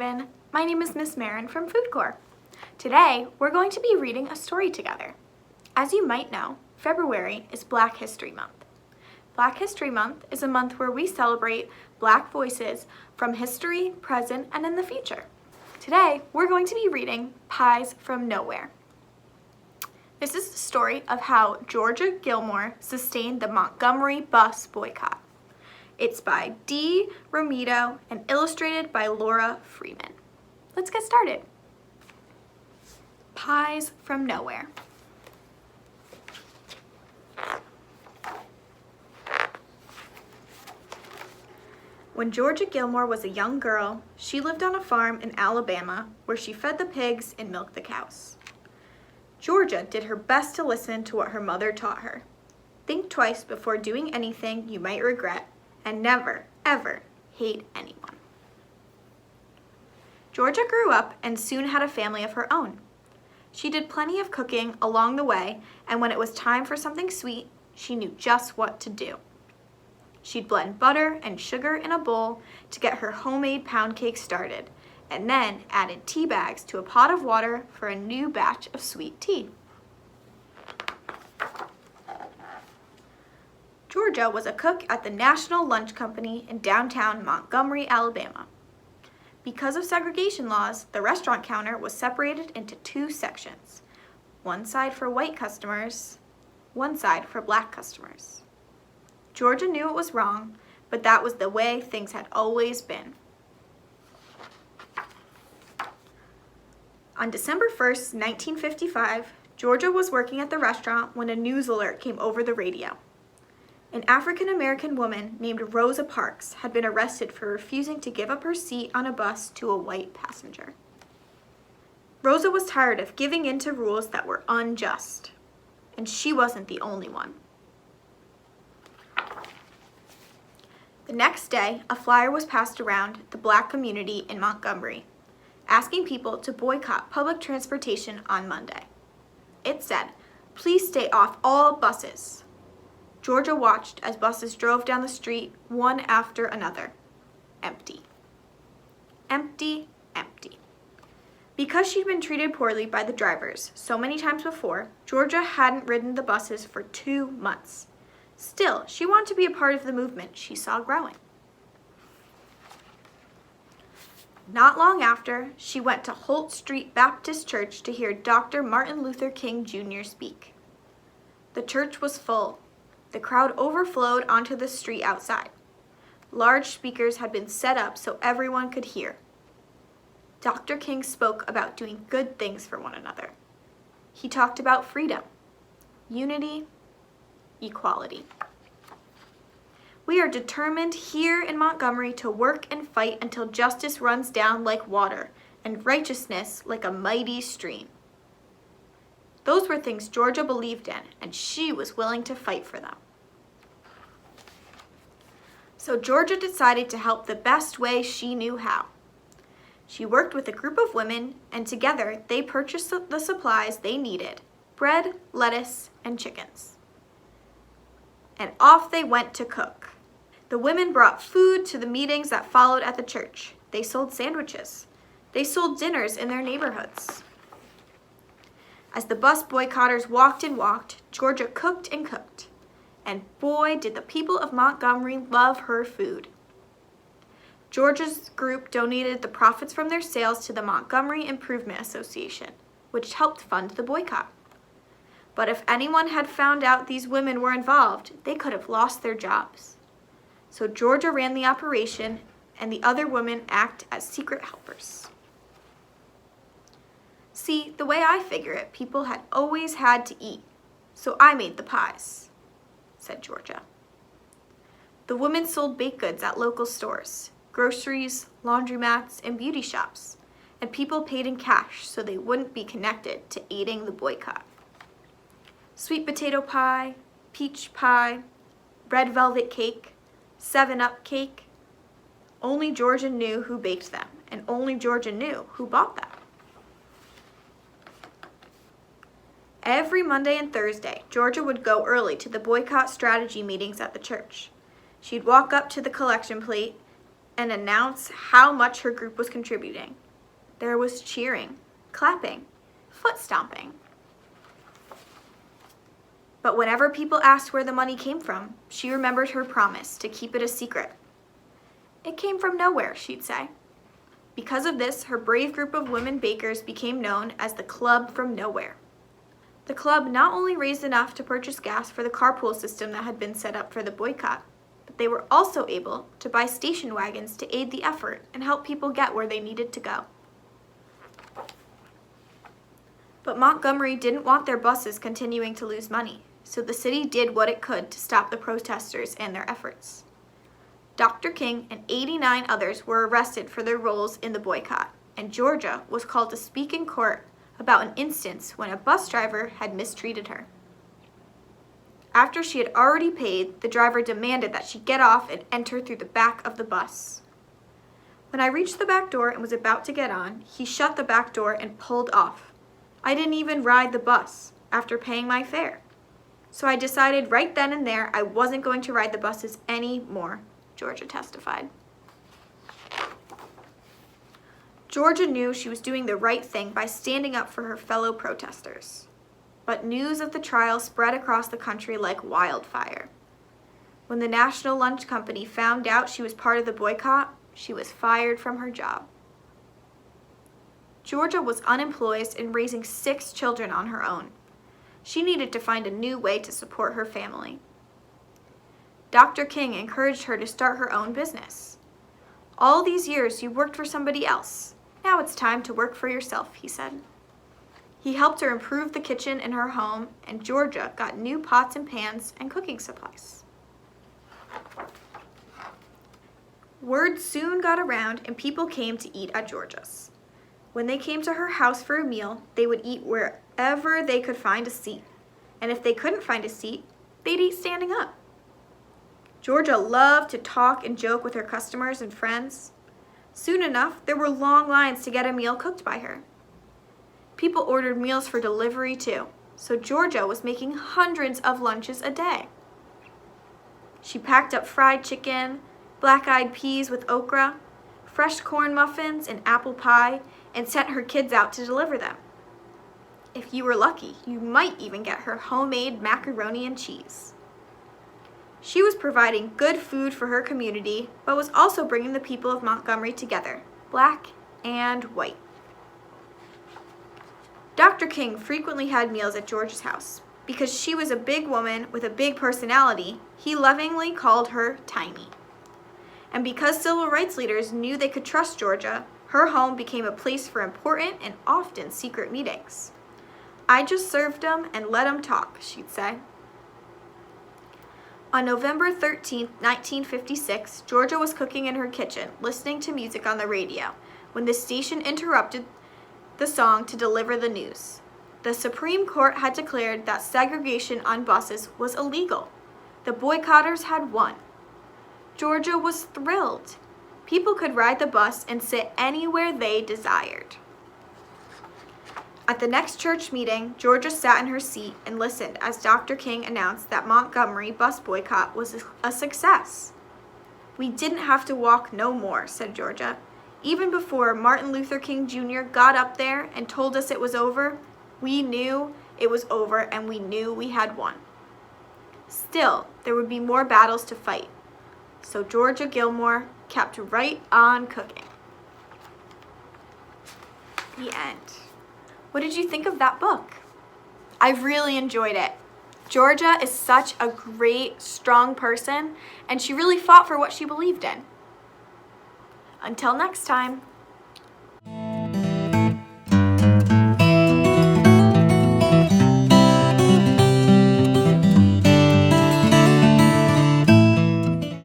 Haven. My name is Miss Maren from FoodCorps. Today, we're going to be reading a story together. As you might know, February is Black History Month. Black History Month is a month where we celebrate Black voices from history, present, and in the future. Today, we're going to be reading Pies from Nowhere. This is the story of how Georgia Gilmore sustained the Montgomery bus boycott. It's by D. Romito and illustrated by Laura Freeman. Let's get started. Pies from Nowhere. When Georgia Gilmore was a young girl, she lived on a farm in Alabama where she fed the pigs and milked the cows. Georgia did her best to listen to what her mother taught her. Think twice before doing anything you might regret, and never, ever hate anyone. Georgia grew up and soon had a family of her own. She did plenty of cooking along the way, and when it was time for something sweet, she knew just what to do. She'd blend butter and sugar in a bowl to get her homemade pound cake started, and then added tea bags to a pot of water for a new batch of sweet tea. Georgia was a cook at the National Lunch Company in downtown Montgomery, Alabama. Because of segregation laws, the restaurant counter was separated into two sections, one side for white customers, one side for black customers. Georgia knew it was wrong, but that was the way things had always been. On December 1st, 1955, Georgia was working at the restaurant when a news alert came over the radio. An African-American woman named Rosa Parks had been arrested for refusing to give up her seat on a bus to a white passenger. Rosa was tired of giving in to rules that were unjust, and she wasn't the only one. The next day, a flyer was passed around the Black community in Montgomery, asking people to boycott public transportation on Monday. It said, "Please stay off all buses." Georgia watched as buses drove down the street, one after another. Empty. Empty, empty. Because she'd been treated poorly by the drivers so many times before, Georgia hadn't ridden the buses for 2 months. Still, she wanted to be a part of the movement she saw growing. Not long after, she went to Holt Street Baptist Church to hear Dr. Martin Luther King Jr. speak. The church was full. The crowd overflowed onto the street outside. Large speakers had been set up so everyone could hear. Dr. King spoke about doing good things for one another. He talked about freedom, unity, equality. We are determined here in Montgomery to work and fight until justice runs down like water and righteousness like a mighty stream. Those were things Georgia believed in, and she was willing to fight for them. So Georgia decided to help the best way she knew how. She worked with a group of women, and together they purchased the supplies they needed: bread, lettuce, and chickens. And off they went to cook. The women brought food to the meetings that followed at the church. They sold sandwiches. They sold dinners in their neighborhoods. As the bus boycotters walked and walked, Georgia cooked and cooked. And boy, did the people of Montgomery love her food. Georgia's group donated the profits from their sales to the Montgomery Improvement Association, which helped fund the boycott. But if anyone had found out these women were involved, they could have lost their jobs. So Georgia ran the operation, and the other women act as secret helpers. See, the way I figure it, people had always had to eat, so I made the pies, said Georgia. The women sold baked goods at local stores, groceries, laundromats, and beauty shops, and people paid in cash so they wouldn't be connected to aiding the boycott. Sweet potato pie, peach pie, red velvet cake, 7-Up cake. Only Georgia knew who baked them, and only Georgia knew who bought them. Every Monday and Thursday, Georgia would go early to the boycott strategy meetings at the church. She'd walk up to the collection plate and announce how much her group was contributing. There was cheering, clapping, foot stomping. But whenever people asked where the money came from, she remembered her promise to keep it a secret. It came from nowhere, she'd say. Because of this, her brave group of women bakers became known as the Club from Nowhere. The club not only raised enough to purchase gas for the carpool system that had been set up for the boycott, but they were also able to buy station wagons to aid the effort and help people get where they needed to go. But Montgomery didn't want their buses continuing to lose money, so the city did what it could to stop the protesters and their efforts. Dr. King and 89 others were arrested for their roles in the boycott, and Georgia was called to speak in court about an instance when a bus driver had mistreated her. After she had already paid, the driver demanded that she get off and enter through the back of the bus. When I reached the back door and was about to get on, he shut the back door and pulled off. I didn't even ride the bus after paying my fare. So I decided right then and there I wasn't going to ride the buses anymore, Georgia testified. Georgia knew she was doing the right thing by standing up for her fellow protesters. But news of the trial spread across the country like wildfire. When the National Lunch Company found out she was part of the boycott, she was fired from her job. Georgia was unemployed and raising 6 children on her own. She needed to find a new way to support her family. Dr. King encouraged her to start her own business. All these years you worked for somebody else. Now it's time to work for yourself, he said. He helped her improve the kitchen in her home, and Georgia got new pots and pans and cooking supplies. Word soon got around and people came to eat at Georgia's. When they came to her house for a meal, they would eat wherever they could find a seat. And if they couldn't find a seat, they'd eat standing up. Georgia loved to talk and joke with her customers and friends. Soon enough, there were long lines to get a meal cooked by her. People ordered meals for delivery too, so Georgia was making hundreds of lunches a day. She packed up fried chicken, black-eyed peas with okra, fresh corn muffins and apple pie, and sent her kids out to deliver them. If you were lucky, you might even get her homemade macaroni and cheese. She was providing good food for her community, but was also bringing the people of Montgomery together, black and white. Dr. King frequently had meals at George's house. Because she was a big woman with a big personality, he lovingly called her Tiny. And because civil rights leaders knew they could trust Georgia, her home became a place for important and often secret meetings. I just served them and let them talk, she'd say. On November 13, 1956, Georgia was cooking in her kitchen, listening to music on the radio, when the station interrupted the song to deliver the news. The Supreme Court had declared that segregation on buses was illegal. The boycotters had won. Georgia was thrilled. People could ride the bus and sit anywhere they desired. At the next church meeting, Georgia sat in her seat and listened as Dr. King announced that Montgomery bus boycott was a success. "We didn't have to walk no more," said Georgia. "Even before Martin Luther King Jr. got up there and told us it was over, we knew it was over and we knew we had won. Still, there would be more battles to fight. So Georgia Gilmore kept right on cooking." The end. What did you think of that book? I really enjoyed it. Georgia is such a great, strong person, and she really fought for what she believed in. Until next time.